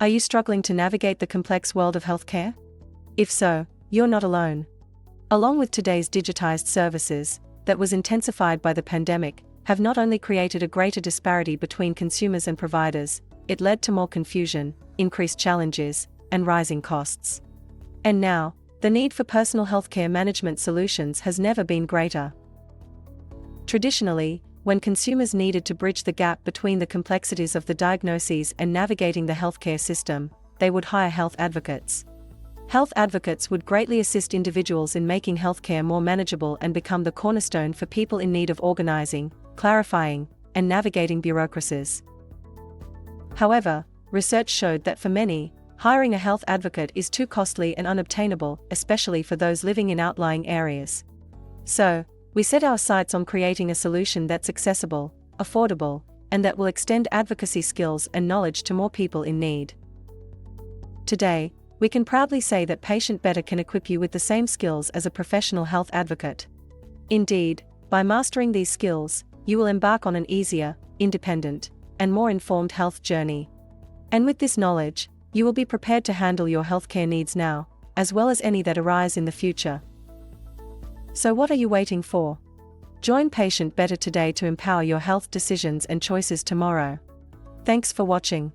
Are you struggling to navigate the complex world of healthcare? If so, you're not alone. Along with today's digitized services, that was intensified by the pandemic, have not only created a greater disparity between consumers and providers, it led to more confusion, increased challenges, and rising costs. And now, the need for personal healthcare management solutions has never been greater. Traditionally, when consumers needed to bridge the gap between the complexities of the diagnoses and navigating the healthcare system, they would hire health advocates. Health advocates would greatly assist individuals in making healthcare more manageable and become the cornerstone for people in need of organizing, clarifying, and navigating bureaucracies. However, research showed that for many, hiring a health advocate is too costly and unobtainable, especially for those living in outlying areas. So, we set our sights on creating a solution that's accessible, affordable, and that will extend advocacy skills and knowledge to more people in need. Today, we can proudly say that Patient Better can equip you with the same skills as a professional health advocate. Indeed, by mastering these skills, you will embark on an easier, independent, and more informed health journey. And with this knowledge, you will be prepared to handle your healthcare needs now, as well as any that arise in the future. So what are you waiting for? Join Patient Better today to empower your health decisions and choices tomorrow. Thanks for watching.